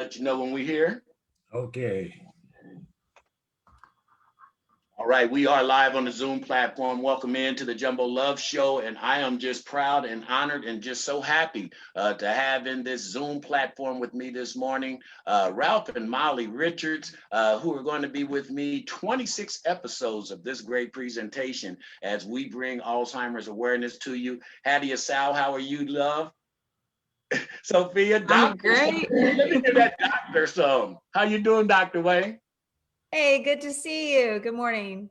Let you know when we're here. Okay. All right, we are live on the Zoom platform. Welcome into the Jumbo Love Show, and I am just proud and honored and just so happy to have in this Zoom platform with me this morning, Ralph and Mollie Richards, who are going to be with me 26 episodes of this great presentation as we bring Alzheimer's awareness to you. Hadya So, how are you, love? Sophia, doctor. I'm great. Let me give that doctor some. How you doing, Dr. Wang? Hey, good to see you. Good morning.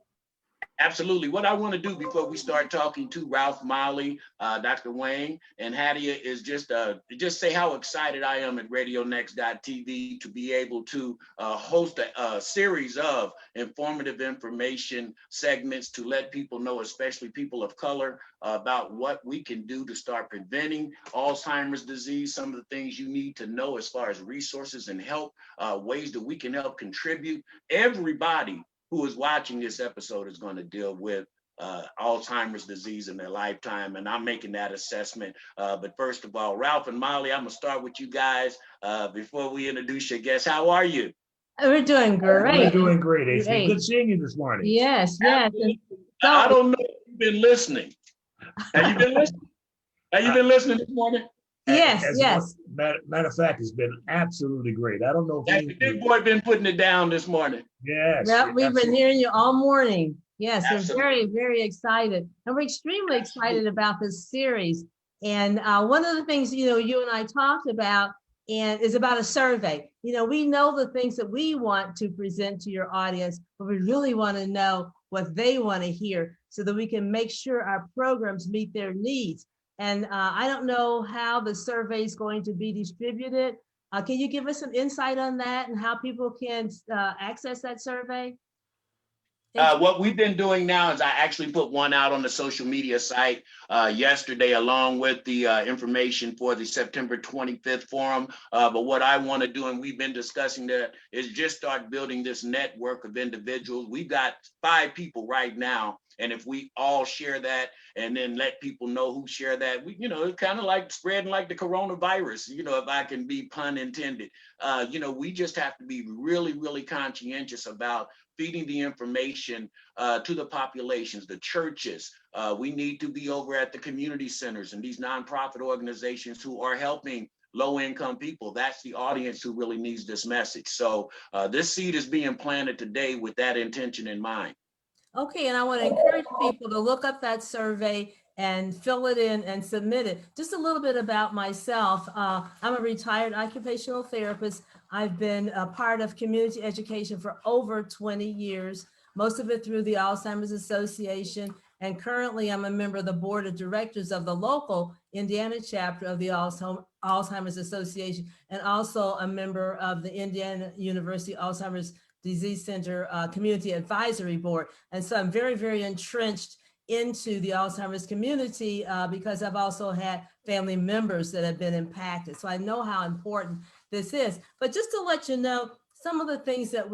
Absolutely. What I want to do before we start talking to Ralph, Mollie, Dr. Wang, and Hadya is just say how excited I am at RadioNext.tv to be able to host a series of informative information segments to let people know, especially people of color, about what we can do to start preventing Alzheimer's disease, some of the things you need to know as far as resources and help, ways that we can help contribute. Everybody who is watching this episode is going to deal with Alzheimer's disease in their lifetime, and I'm making that assessment. But first of all, Ralph and Mollie, I'm gonna start with you guys before we introduce your guests. How are you? We're doing great. We're doing great, AC. Great. Good seeing you this morning. Yes, yes. And I so, don't know if you've been listening. Have you been listening? Have you been listening this morning? yes, As yes. Matter of fact, it's been absolutely great. I don't know if Has the big boy been putting it down this morning? Yes. Well, we've been absolutely. hearing you all morning. Yes, we're Absolutely. very, very excited. And we're extremely excited about this series. And one of the things, you and I talked about and is about a survey. We know the things that we want to present to your audience, but we really want to know what they want to hear so that we can make sure our programs meet their needs. And I don't know how the survey is going to be distributed. Can you give us some insight on that and how people can access that survey? What we've been doing now is I actually put one out on the social media site yesterday, along with the information for the September 25th forum. But what I want to do, and we've been discussing that, is just start building this network of individuals. We've got 5 people right now. And if we all share that and then let people know who share that, it's kind of like spreading like the coronavirus, if I can be pun intended. We just have to be really, really conscientious about feeding the information to the populations, the churches. We need to be over at the community centers and these nonprofit organizations who are helping low-income people. That's the audience who really needs this message. So this seed is being planted today with that intention in mind. Okay, and I want to encourage people to look up that survey and fill it in and submit it. Just a little bit about myself. I'm a retired occupational therapist. I've been a part of community education for over 20 years, most of it through the Alzheimer's Association. And currently I'm a member of the board of directors of the local Indiana chapter of the Alzheimer's Association, and also a member of the Indiana University Alzheimer's Disease Center Community Advisory Board. And so I'm very, very entrenched into the Alzheimer's community because I've also had family members that have been impacted. So I know how important this is. But just to let you know, some of the things that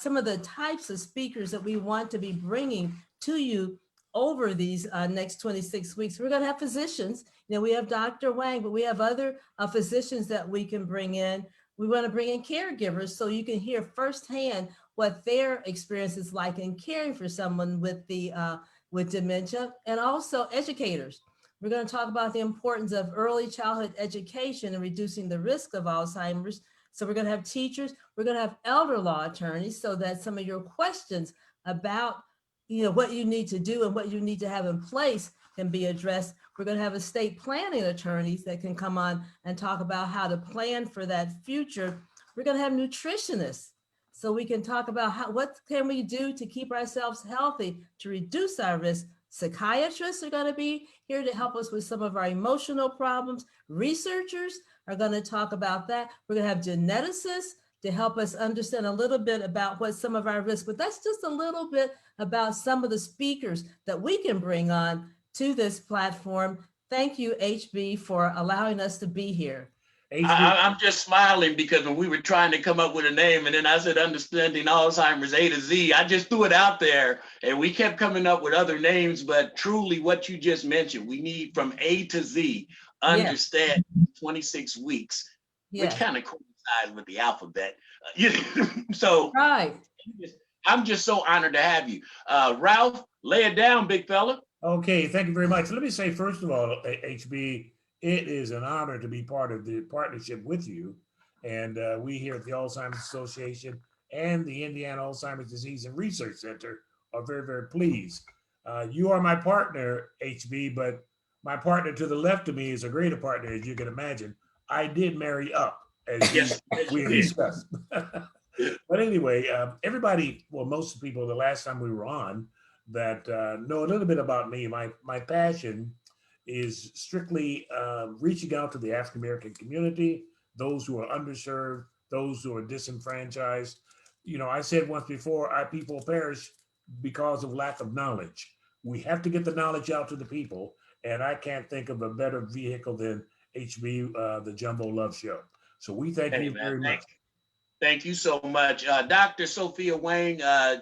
some of the types of speakers that we want to be bringing to you over these next 26 weeks, we're going to have physicians. We have Dr. Wang, but we have other physicians that we can bring in. We want to bring in caregivers so you can hear firsthand what their experience is like in caring for someone with dementia, and also educators. We're going to talk about the importance of early childhood education and reducing the risk of Alzheimer's. So we're going to have teachers, we're going to have elder law attorneys so that some of your questions about what you need to do and what you need to have in place can be addressed. We're going to have estate planning attorneys that can come on and talk about how to plan for that future. We're going to have nutritionists so we can talk about what can we do to keep ourselves healthy to reduce our risk. Psychiatrists are going to be here to help us with some of our emotional problems. Researchers are going to talk about that. We're going to have geneticists to help us understand a little bit about what some of our risks, but that's just a little bit about some of the speakers that we can bring on to this platform. Thank you, HB, for allowing us to be here. I'm just smiling because when we were trying to come up with a name and then I said understanding Alzheimer's A to Z, I just threw it out there and we kept coming up with other names, but truly what you just mentioned, we need from A to Z, understand 26 weeks, which kind of coincides emphasize with the alphabet. So Right. I'm just so honored to have you. Ralph, lay it down, big fella. Okay, thank you very much. Let me say, first of all, HB, it is an honor to be part of the partnership with you. And we here at the Alzheimer's Association and the Indiana Alzheimer's Disease and Research Center are very, very pleased. You are my partner, HB, but my partner to the left of me is a greater partner, as you can imagine. I did marry up, as Yes, we you did. discussed. But anyway, everybody, well, most people, the last time we were on, that know a little bit about me, my passion is strictly reaching out to the African American community, those who are underserved, those who are disenfranchised. You know, I said once before, our people perish because of lack of knowledge. We have to get the knowledge out to the people, and I can't think of a better vehicle than HB, the Jumbo Love Show. So we thank Hey, you man, very much. Thank you so much. Dr. Sophia Wang, I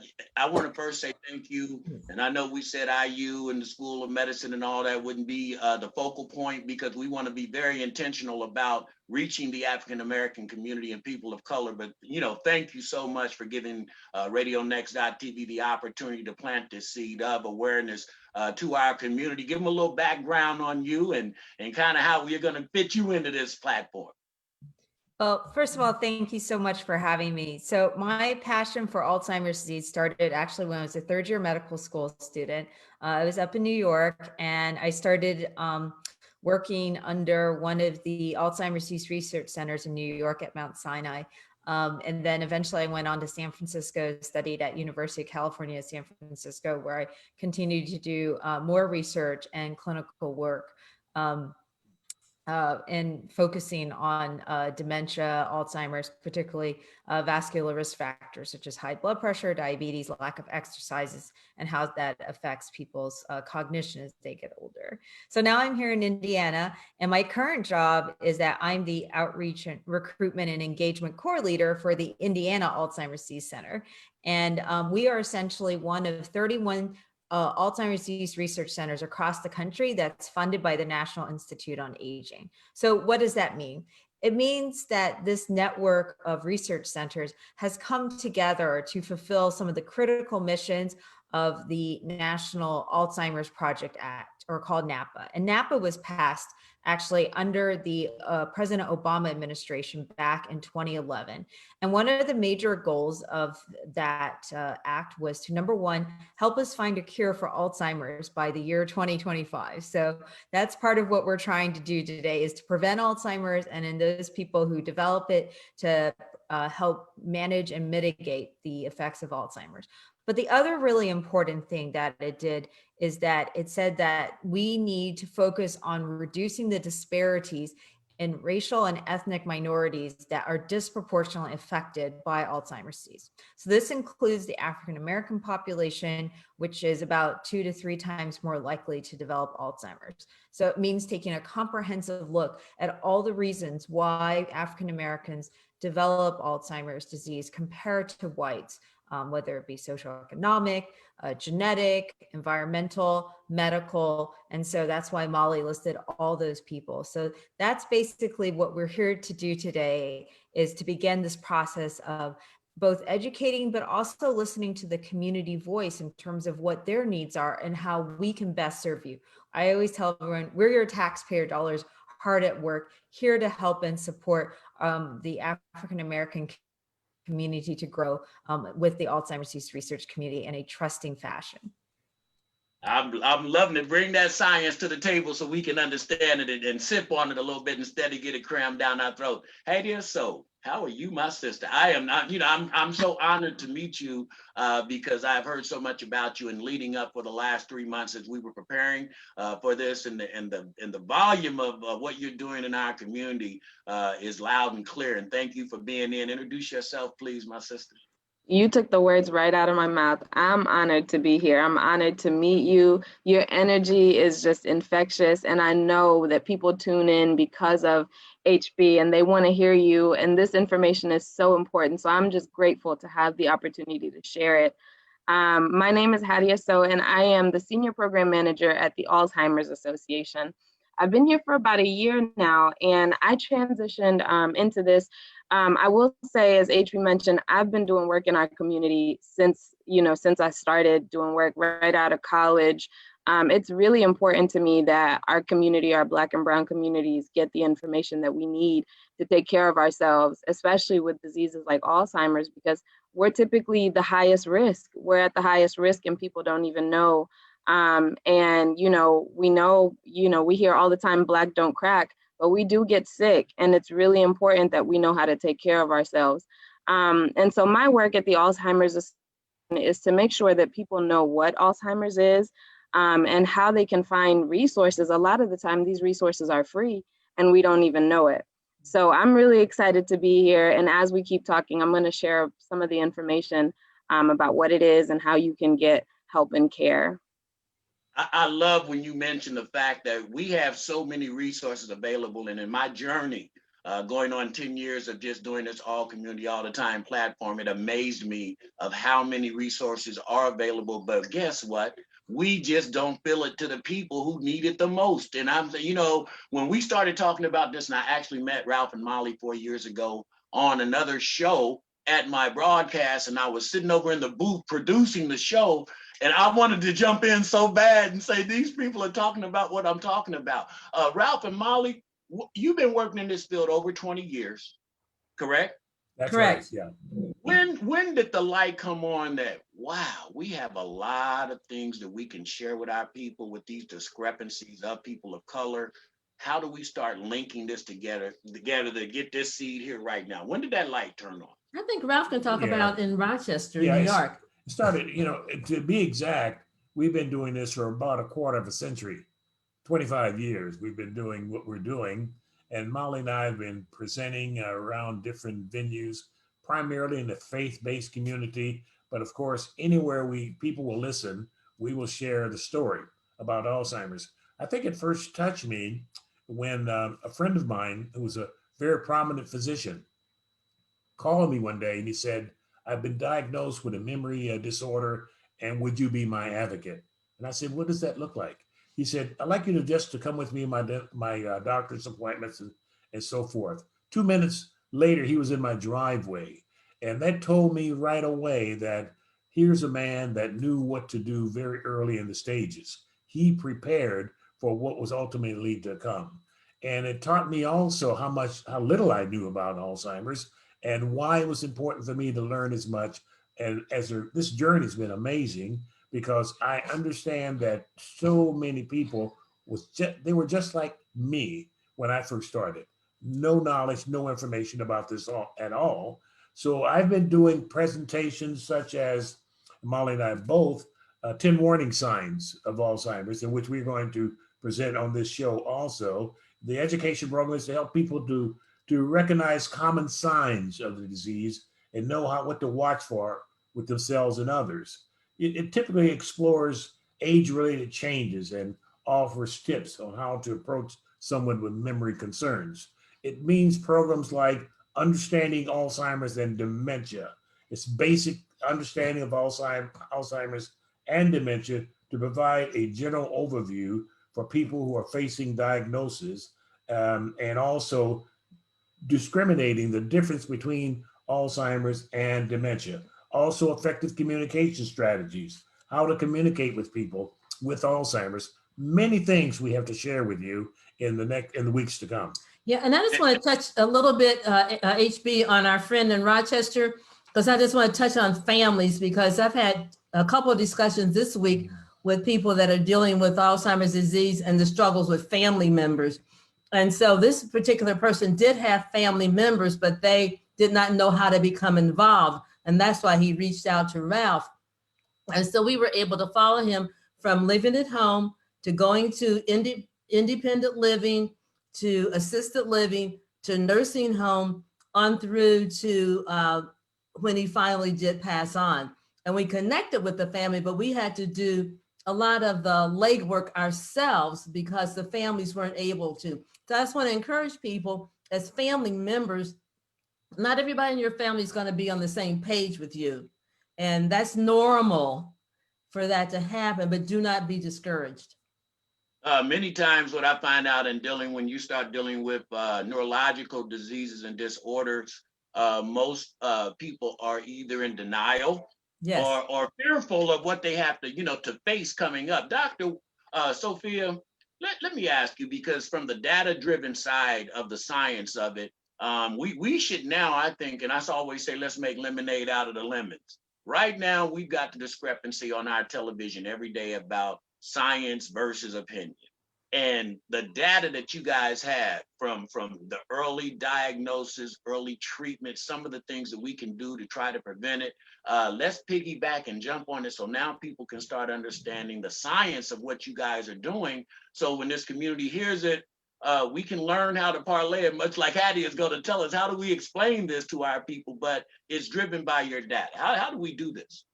want to first say thank you. And I know we said IU and the School of Medicine and all that wouldn't be the focal point, because we want to be very intentional about reaching the African-American community and people of color. But, you know, thank you so much for giving RadioNext.TV the opportunity to plant this seed of awareness to our community. Give them a little background on you and kind of how we're going to fit you into this platform. Well, first of all, thank you so much for having me. So my passion for Alzheimer's disease started actually when I was a third-year medical school student. I was up in New York, and I started working under one of the Alzheimer's disease research centers in New York at Mount Sinai. And then eventually I went on to San Francisco, studied at University of California, San Francisco, where I continued to do more research and clinical work. And focusing on dementia, Alzheimer's, particularly vascular risk factors such as high blood pressure, diabetes, lack of exercises, and how that affects people's cognition as they get older. So now I'm here in Indiana, and my current job is that I'm the outreach and recruitment and engagement core leader for the Indiana Alzheimer's Disease Center. And we are essentially one of 31 Alzheimer's disease research centers across the country that's funded by the National Institute on Aging. So what does that mean? It means that this network of research centers has come together to fulfill some of the critical missions of the National Alzheimer's Project Act, or called NAPA. And NAPA was passed actually under the President Obama administration back in 2011. And one of the major goals of that act was to, number one, help us find a cure for Alzheimer's by the year 2025. So that's part of what we're trying to do today, is to prevent Alzheimer's, and in those people who develop it, to help manage and mitigate the effects of Alzheimer's. But the other really important thing that it did is that it said that we need to focus on reducing the disparities in racial and ethnic minorities that are disproportionately affected by Alzheimer's disease. So this includes the African American population, which is about 2 to 3 times more likely to develop Alzheimer's. So it means taking a comprehensive look at all the reasons why African Americans develop Alzheimer's disease compared to whites, whether it be socioeconomic, genetic, environmental, medical. And so that's why Mollie listed all those people. So that's basically what we're here to do today, is to begin this process of both educating, but also listening to the community voice in terms of what their needs are and how we can best serve you. I always tell everyone, we're your taxpayer dollars hard at work, here to help and support the African American community to grow with the Alzheimer's disease research community in a trusting fashion. I'm loving it. Bring that science to the table so we can understand it and sip on it a little bit instead of get it crammed down our throat. Hadia So, how are you, my sister? I am not, you know, I'm so honored to meet you because I've heard so much about you and leading up for the last 3 months as we were preparing for this, and the volume of what you're doing in our community is loud and clear. And thank you for being in. Introduce yourself, please, my sister. You took the words right out of my mouth. I'm honored to be here. I'm honored to meet you. Your energy is just infectious. And I know that people tune in because of HB and they want to hear you. And this information is so important. So I'm just grateful to have the opportunity to share it. My name is Hadia So, and I am the Senior Program Manager at the Alzheimer's Association. I've been here for about a year now, and I transitioned into this I will say, as HB mentioned, I've been doing work in our community since I started doing work right out of college. It's really important to me that our community, our Black and Brown communities, get the information that we need to take care of ourselves, especially with diseases like Alzheimer's, because we're typically the highest risk. We're at the highest risk and people don't even know. And, we hear all the time, Black don't crack, but we do get sick. And it's really important that we know how to take care of ourselves. And so my work at the Alzheimer's is to make sure that people know what Alzheimer's is, and how they can find resources. A lot of the time, these resources are free and we don't even know it. So I'm really excited to be here. And as we keep talking, I'm going to share some of the information about what it is and how you can get help and care. I love when you mention the fact that we have so many resources available. And in my journey, going on 10 years of just doing this all community all the time platform, it amazed me of how many resources are available. But guess what? We just don't fill it to the people who need it the most. And when we started talking about this, and I actually met Ralph and Mollie 4 years ago on another show at my broadcast, and I was sitting over in the booth producing the show, and I wanted to jump in so bad and say, these people are talking about what I'm talking about. Ralph and Mollie, you've been working in this field over 20 years, correct? That's Correct. right. Yeah. When did the light come on that, wow, we have a lot of things that we can share with our people with these discrepancies of people of color? How do we start linking this together to get this seed here right now? When did that light turn on? I think Ralph can talk Yeah. about in Rochester, Yeah, New it's- York. It started, to be exact, we've been doing this for about a quarter of a century, 25 years. We've been doing what we're doing. And Mollie and I have been presenting around different venues, primarily in the faith-based community. But of course, anywhere people will listen, we will share the story about Alzheimer's. I think it first touched me when a friend of mine, who was a very prominent physician, called me one day and he said, I've been diagnosed with a memory disorder, and would you be my advocate? And I said, what does that look like? He said, I'd like you to come with me in my doctor's appointments and so forth. 2 minutes later, he was in my driveway. And that told me right away that here's a man that knew what to do very early in the stages. He prepared for what was ultimately to come. And it taught me also how little I knew about Alzheimer's and why it was important for me to learn as much. And this journey has been amazing because I understand that so many people they were just like me when I first started. No knowledge, no information about this at all. So I've been doing presentations such as Mollie and I both, 10 warning signs of Alzheimer's, in which we're going to present on this show also. The education program is to help people to recognize common signs of the disease and know what to watch for with themselves and others. It typically explores age-related changes and offers tips on how to approach someone with memory concerns. It means programs like understanding Alzheimer's and dementia. It's basic understanding of Alzheimer's and dementia to provide a general overview for people who are facing diagnosis, and also discriminating the difference between Alzheimer's and dementia. Also effective communication strategies, how to communicate with people with Alzheimer's. Many things we have to share with you in the weeks to come. Yeah, and I just want to touch a little bit, HB, on our friend in Rochester, because I just want to touch on families, because I've had a couple of discussions this week with people that are dealing with Alzheimer's disease and the struggles with family members. And so this particular person did have family members, but they did not know how to become involved. And that's why he reached out to Ralph. And so we were able to follow him from living at home to going to independent living, to assisted living, to nursing home, on through to when he finally did pass on. And we connected with the family, but we had to do a lot of the legwork ourselves because the families weren't able to. So I just want to encourage people as family members, not everybody in your family is going to be on the same page with you. And that's normal for that to happen, but do not be discouraged. Many times what I find out when you start dealing with neurological diseases and disorders, most people are either in denial Yes. or fearful of what they have to, to face coming up. Dr. Sophia, let me ask you, because from the data-driven side of the science of it, we should now, I think, and I always say, let's make lemonade out of the lemons. Right now, we've got the discrepancy on our television every day about science versus opinion. And the data that you guys have from the early diagnosis, early treatment, some of the things that we can do to try to prevent it, let's piggyback and jump on it so now people can start understanding the science of what you guys are doing. So when this community hears it, we can learn how to parlay it, much like Hadya is going to tell us. How do we explain this to our people? But it's driven by your data. How do we do this?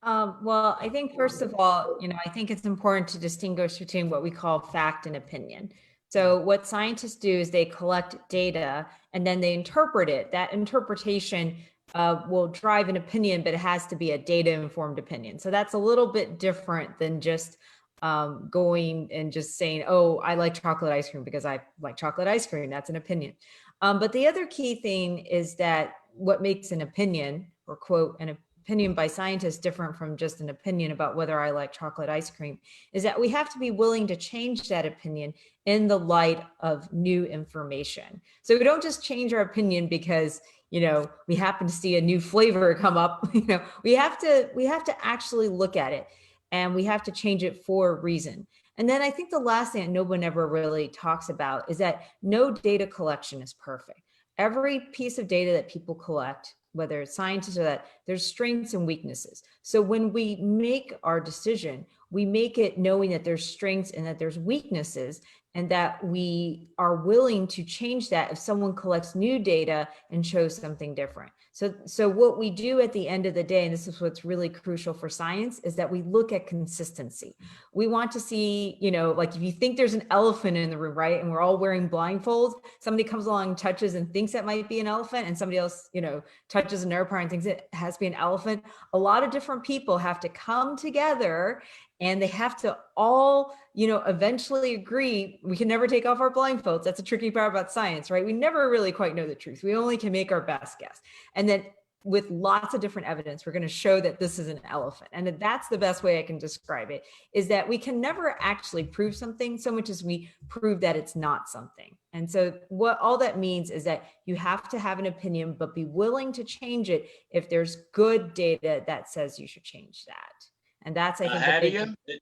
Well, I think first of all, I think it's important to distinguish between what we call fact and opinion. So what scientists do is they collect data and then they interpret it. That interpretation will drive an opinion, but it has to be a data-informed opinion. So that's a little bit different than just going and just saying, oh, I like chocolate ice cream because I like chocolate ice cream. That's an opinion. But the other key thing is that what makes an opinion, or quote, an opinion by scientists different from just an opinion about whether I like chocolate ice cream, is that we have to be willing to change that opinion in the light of new information. So we don't just change our opinion because we happen to see a new flavor come up. We have to actually look at it, and we have to change it for a reason. And then I think the last thing that no one ever really talks about is that no data collection is perfect. Every piece of data that people collect, whether it's scientists or that, there's strengths and weaknesses. So when we make our decision, we make it knowing that there's strengths and that there's weaknesses, and that we are willing to change that if someone collects new data and shows something different. So what we do at the end of the day, and this is what's really crucial for science, is that we look at consistency. We want to see, like if you think there's an elephant in the room, right? And we're all wearing blindfolds, somebody comes along and touches and thinks that might be an elephant, and somebody else, touches an airplane and thinks it has to be an elephant. A lot of different people have to come together, and they have to all, eventually agree. We can never take off our blindfolds. That's a tricky part about science, right? We never really quite know the truth. We only can make our best guess. And then with lots of different evidence, we're going to show that this is an elephant. And that's the best way I can describe it, is that we can never actually prove something so much as we prove that it's not something. And so what all that means is that you have to have an opinion, but be willing to change it if there's good data that says you should change that. And that's, I think, the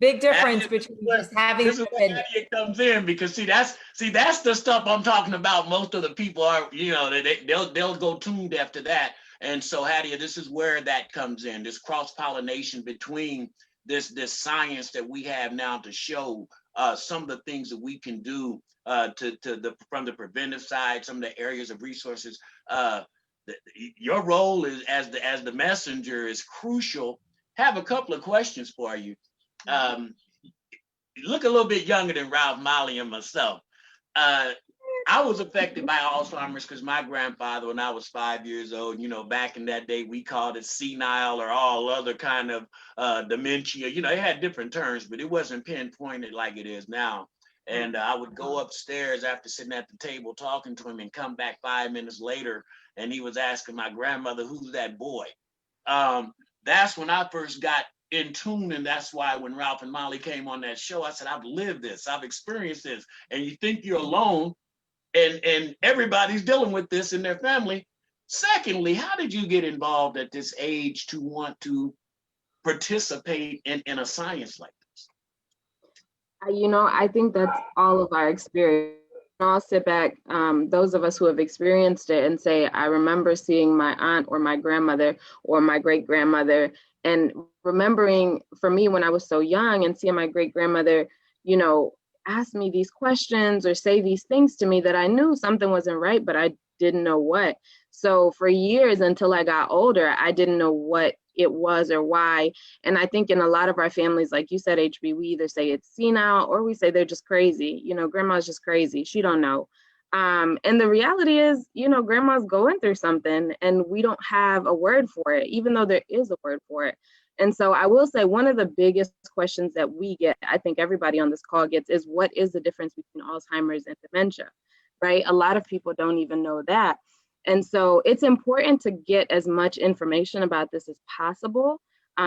big difference between just having this is where Hadya comes in, because that's the stuff I'm talking about. Most of the people are, they'll go tune deaf to that. And so Hadya, this is where that comes in, this cross-pollination between this science that we have now to show some of the things that we can do from the preventive side, some of the areas of resources. Your role is as the messenger is crucial. Have a couple of questions for you. You look a little bit younger than Ralph, Mollie, and myself. I was affected by Alzheimer's because my grandfather, when I was 5 years old, back in that day, we called it senile or all other kind of dementia. It had different terms, but it wasn't pinpointed like it is now. And I would go upstairs after sitting at the table talking to him and come back 5 minutes later, and he was asking my grandmother, "Who's that boy?" That's when I first got in tune, and that's why when Ralph and Mollie came on that show, I said, I've lived this, I've experienced this. And you think you're alone, and everybody's dealing with this in their family. Secondly, how did you get involved at this age to want to participate in a science like this? I think that's all of our experience. I'll sit back, those of us who have experienced it, and say, I remember seeing my aunt or my grandmother or my great-grandmother, and remembering for me when I was so young and seeing my great-grandmother, ask me these questions or say these things to me that I knew something wasn't right, but I didn't know what. So for years until I got older, I didn't know what it was or why. And I think in a lot of our families, like you said, HB, we either say it's senile or we say they're just crazy. Grandma's just crazy. She don't know. And the reality is, grandma's going through something and we don't have a word for it, even though there is a word for it. And so I will say one of the biggest questions that we get, I think everybody on this call gets, is what is the difference between Alzheimer's and dementia? right? A lot of people don't even know that. And so it's important to get as much information about this as possible,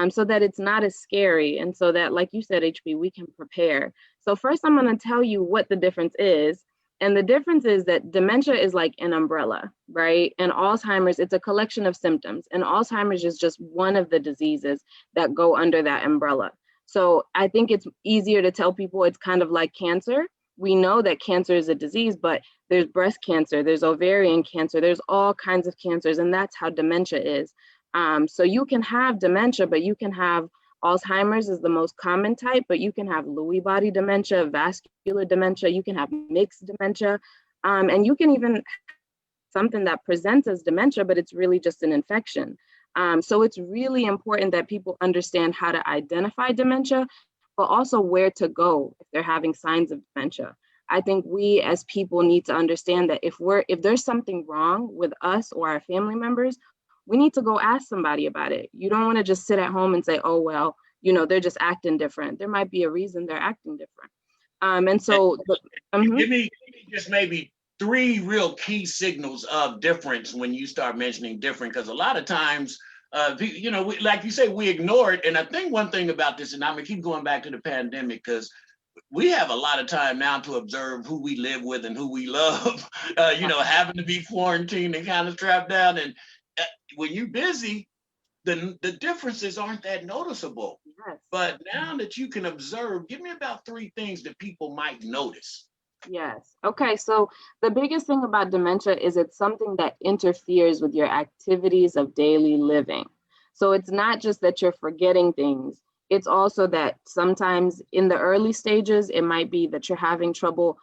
so that it's not as scary, and so that, like you said, HB, we can prepare. So first, I'm going to tell you what the difference is. And the difference is that dementia is like an umbrella, right? And Alzheimer's, it's a collection of symptoms. And Alzheimer's is just one of the diseases that go under that umbrella. So I think it's easier to tell people it's kind of like cancer. We know that cancer is a disease, but there's breast cancer, there's ovarian cancer, there's all kinds of cancers, and that's how dementia is. So you can have dementia, but you can have Alzheimer's is the most common type, but you can have Lewy body dementia, vascular dementia, you can have mixed dementia, and you can even have something that presents as dementia, but it's really just an infection. So it's really important that people understand how to identify dementia, but also where to go if they're having signs of dementia. I think we as people need to understand that if there's something wrong with us or our family members, we need to go ask somebody about it. You don't want to just sit at home and say, oh, well, they're just acting different. There might be a reason they're acting different. And so give me just maybe 3 real key signals of difference when you start mentioning different, because a lot of times, like you say, we ignore it. And I think one thing about this, and I'm gonna keep going back to the pandemic, because we have a lot of time now to observe who we live with and who we love, having to be quarantined and kind of strapped down. And when you're busy, the differences aren't that noticeable. Yes. But now that you can observe, give me about 3 things that people might notice. Yes. Okay. So the biggest thing about dementia is it's something that interferes with your activities of daily living. So it's not just that you're forgetting things. It's also that sometimes in the early stages, it might be that you're having trouble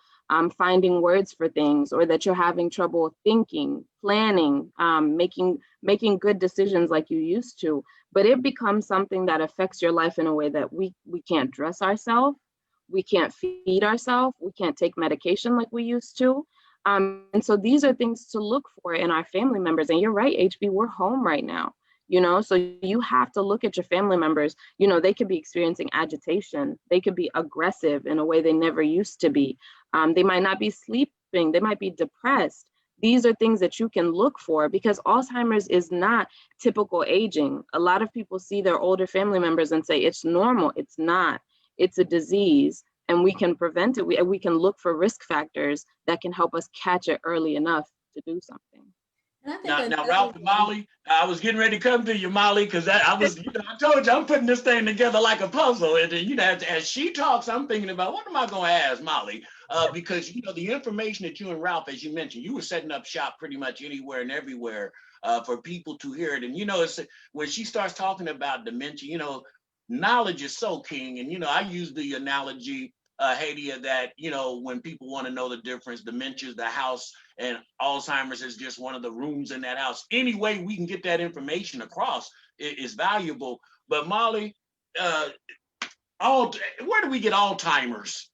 finding words for things, or that you're having trouble thinking, planning, making good decisions like you used to. But it becomes something that affects your life in a way that we can't dress ourselves, we can't feed ourselves, we can't take medication like we used to. And so these are things to look for in our family members. And you're right, HB, we're home right now. So you have to look at your family members. They could be experiencing agitation. They could be aggressive in a way they never used to be. They might not be sleeping. They might be depressed. These are things that you can look for, because Alzheimer's is not typical aging. A lot of people see their older family members and say it's normal. It's not. It's a disease, and we can prevent it. We can look for risk factors that can help us catch it early enough to do something. Now, Ralph and Mollie, I was getting ready to come to you, Mollie, because I told you I'm putting this thing together like a puzzle. And as she talks, I'm thinking about what am I going to ask Mollie? Because the information that you and Ralph, as you mentioned, you were setting up shop pretty much anywhere and everywhere for people to hear it. And it's when she starts talking about dementia, knowledge is so king. And I use the analogy, Hadya, that when people want to know the difference, dementia is the house and Alzheimer's is just one of the rooms in that house. Any way we can get that information across is valuable. But Mollie, where do we get Alzheimer's?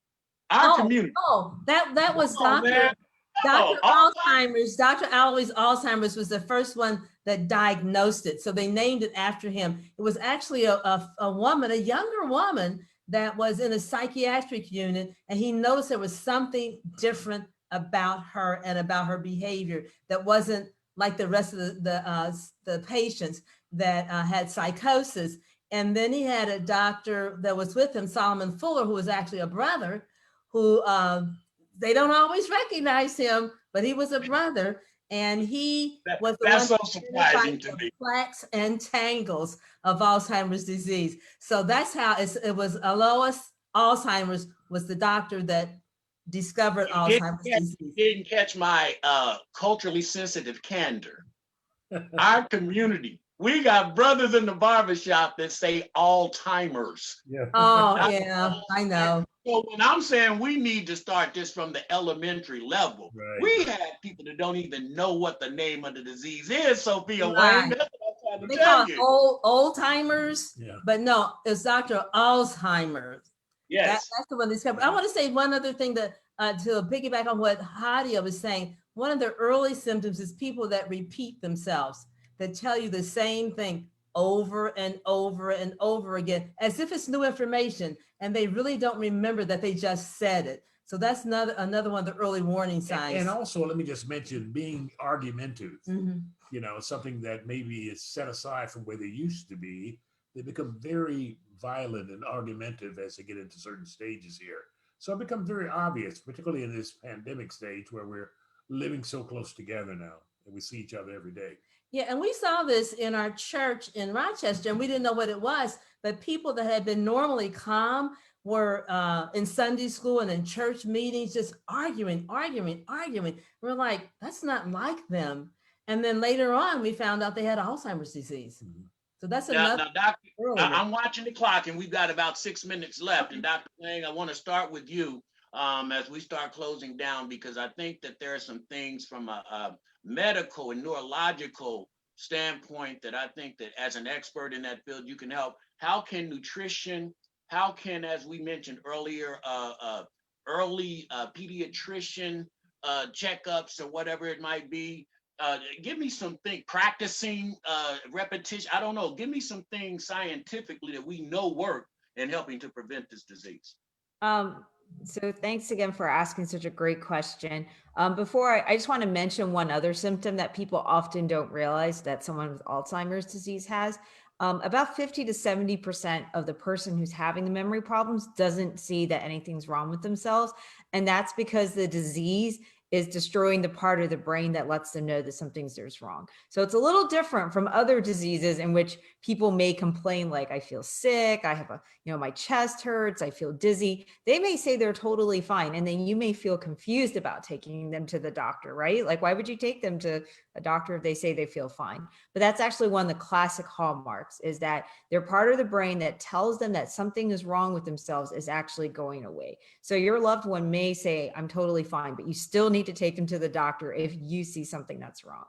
Our community. That was Dr. Alzheimer's. Dr. Alois Alzheimer's was the first one that diagnosed it. So they named it after him. It was actually a woman, a younger woman, that was in a psychiatric unit, and he noticed there was something different about her and about her behavior that wasn't like the rest of the patients that had psychosis. And then he had a doctor that was with him, Solomon Fuller, who was actually a brother, who they don't always recognize him, but he was a brother. And he was the that's one so surprising to me. Plaques and tangles of Alzheimer's disease. So that's how it was. Alois Alzheimer's was the doctor that discovered Alzheimer's disease. You didn't catch my culturally sensitive candor. Our community, we got brothers in the barbershop that say Alzheimer's. Yeah. Oh, yeah, I know. So when I'm saying we need to start this from the elementary level, Right. we have people that don't even know what the name of the disease is, Sophia Wang. Right. That's what I'm trying to They tell call it you. old timers, Yeah. but no, it's Dr. Alzheimer's. Yes. That's the one discovered. I want to say one other thing that to piggyback on what Hadya was saying. One of the early symptoms is people that repeat themselves, that tell you the same thing over and over and over again, as if it's new information, and they really don't remember that they just said it. So that's another one of the early warning And signs. also, let me just mention being argumentative. Mhm. You know, something that maybe is set aside from where they used to be. They become very violent and argumentative as they get into certain stages here. So it becomes very obvious, particularly in this pandemic stage where we're living so close together now and we see each other every day. Yeah, and we saw this in our church in Rochester, and we didn't know what it was, but people that had been normally calm were in Sunday school and in church meetings just arguing. We're like, that's not like them. And then later on, we found out they had Alzheimer's disease. So that's another. Now, Doctor, early one. I'm watching the clock, and we've got about 6 minutes left. And Dr. Wang, I want to start with you as we start closing down, because I think that there are some things from a medical and neurological standpoint that I think that as an expert in that field, you can help. How can nutrition, how can, as we mentioned earlier, early pediatrician checkups or whatever it might be, give me something, practicing repetition, I don't know, give me some things scientifically that we know work in helping to prevent this disease. So thanks again for asking such a great question. Before I just want to mention one other symptom that people often don't realize that someone with Alzheimer's disease has. About 50 to 70% of the person who's having the memory problems doesn't see that anything's wrong with themselves. And that's because the disease is destroying the part of the brain that lets them know that something's wrong. So it's a little different from other diseases in which people may complain like, I feel sick, I have my chest hurts, I feel dizzy. They may say they're totally fine. And then you may feel confused about taking them to the doctor, right? Like, why would you take them to a doctor if they say they feel fine? But that's actually one of the classic hallmarks, is that their part of the brain that tells them that something is wrong with themselves is actually going away. So your loved one may say, I'm totally fine, but you still need to take them to the doctor if you see something that's wrong.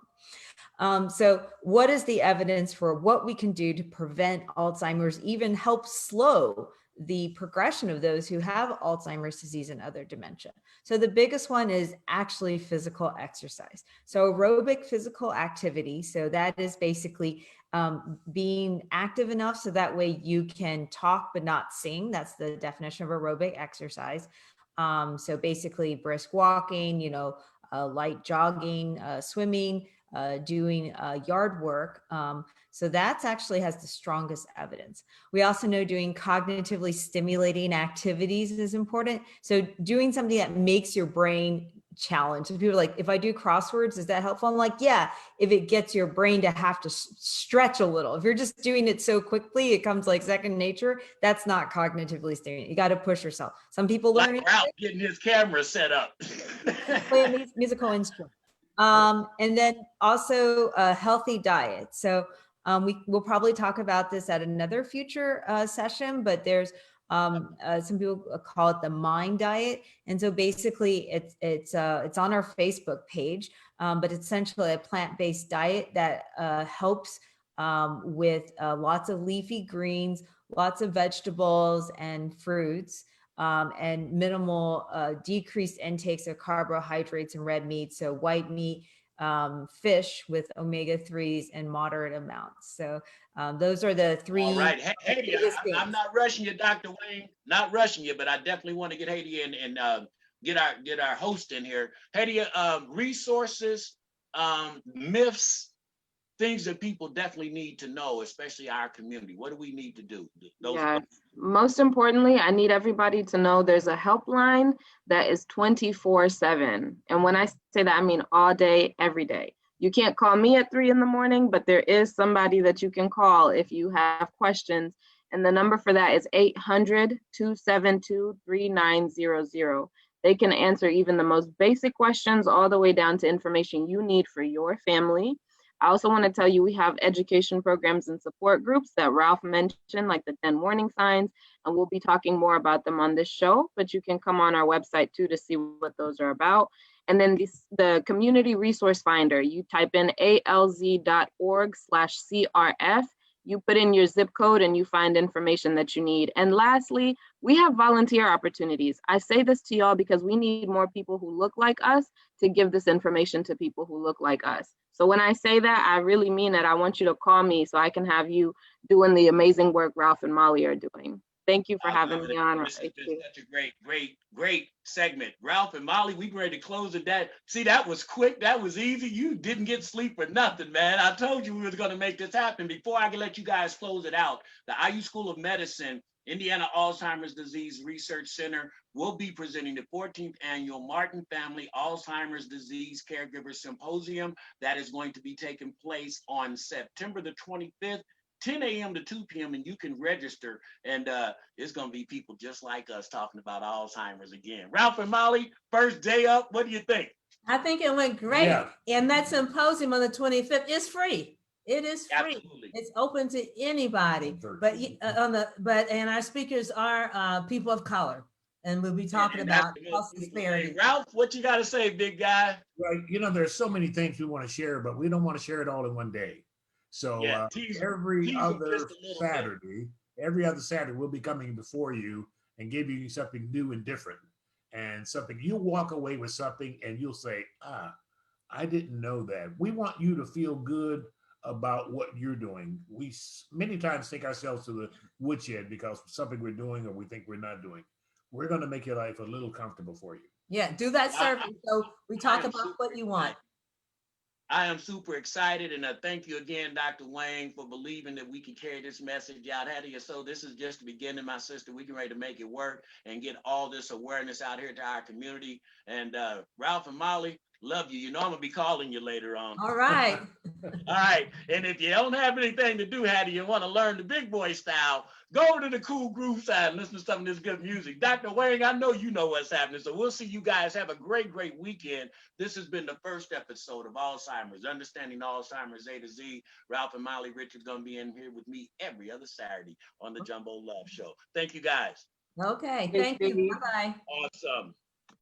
So what is the evidence for what we can do to prevent Alzheimer's, even help slow the progression of those who have Alzheimer's disease and other dementia? So the biggest one is actually physical exercise. So aerobic physical activity. So that is basically being active enough so that way you can talk but not sing. That's the definition of aerobic exercise. So basically brisk walking, light jogging, swimming, doing yard work. So that's actually has the strongest evidence. We also know doing cognitively stimulating activities is important. So doing something that makes your brain challenge. So people are like, if I do crosswords, is that helpful? I'm like, yeah, if it gets your brain to have to stretch a little. If you're just doing it so quickly, it comes like second nature. That's not cognitively stimulating. You got to push yourself. Some people learn like Ralph getting his camera set up. Play a musical instrument. And then also a healthy diet. So we'll probably talk about this at another future session, but there's some people call it the mind diet. And so basically it's on our Facebook page, but it's essentially a plant-based diet that helps with lots of leafy greens, lots of vegetables and fruits, and minimal decreased intakes of carbohydrates and red meat. So white meat, fish with omega-3s and moderate amounts. So those are the three. All right. Hadya, I'm not rushing you, Dr. Wang, not rushing you, but I definitely want to get Hadya in and get our host in here. Hadya, resources, myths, things that people definitely need to know, especially our community. What do we need to do? Most importantly, I need everybody to know there's a helpline that is 24/7. And when I say that, I mean all day, every day. You can't call me at 3 a.m, but there is somebody that you can call if you have questions. And the number for that is 800-272-3900. They can answer even the most basic questions all the way down to information you need for your family. I also want to tell you we have education programs and support groups that Ralph mentioned, like the 10 warning signs, and we'll be talking more about them on this show, but you can come on our website too to see what those are about. And then the Community Resource Finder, you type in alz.org/CRF, you put in your zip code and you find information that you need. And lastly, we have volunteer opportunities. I say this to y'all because we need more people who look like us to give this information to people who look like us. So when I say that, I really mean it. I want you to call me so I can have you doing the amazing work Ralph and Mollie are doing. Thank you for having me on. This has been such a great segment. Ralph and Molly, we ready to close it. See, that was quick. That was easy. You didn't get sleep or nothing, man. I told you we was going to make this happen. Before I can let you guys close it out, the IU School of Medicine, Indiana Alzheimer's Disease Research Center will be presenting the 14th annual Martin Family Alzheimer's Disease Caregiver Symposium that is going to be taking place on September the 25th. 10 a.m. to 2 p.m. and you can register, and it's going to be people just like us talking about Alzheimer's again. Ralph and Molly, first day up, what do you think? I think it went great. Yeah. And that symposium on the 25th is free. It is free. Absolutely. It's open to anybody. And our speakers are people of color, and we'll be talking about health disparities. Ralph, what you got to say, big guy? Right. You know, there's so many things we want to share, but we don't want to share it all in one day. So every other Saturday, we'll be coming before you and giving you something new and different, and something you'll walk away with something and you'll say, I didn't know that. We want you to feel good about what you're doing. We many times take ourselves to the woodshed because of something we're doing or we think we're not doing. We're going to make your life a little comfortable for you. Yeah, do that survey. So we talk about what you want. I am super excited, and thank you again, Dr. Wang, for believing that we can carry this message out. Hadya So this is just the beginning, my sister. We can ready to make it work and get all this awareness out here to our community. And Ralph and Molly, love you. You know I'm gonna be calling you later on. All right. All right. And if you don't have anything to do, Hadya, you want to learn the big boy style, go to the Cool Groove side and listen to some of this good music. Dr. Wang, I know you know what's happening. So we'll see you guys. Have a great weekend. This has been the first episode of Alzheimer's, Understanding Alzheimer's A to Z. Ralph and Mollie Richards going to be in here with me every other Saturday on the Jumbo Love Show. Thank you, guys. Okay. Thank you. Bye-bye. Awesome.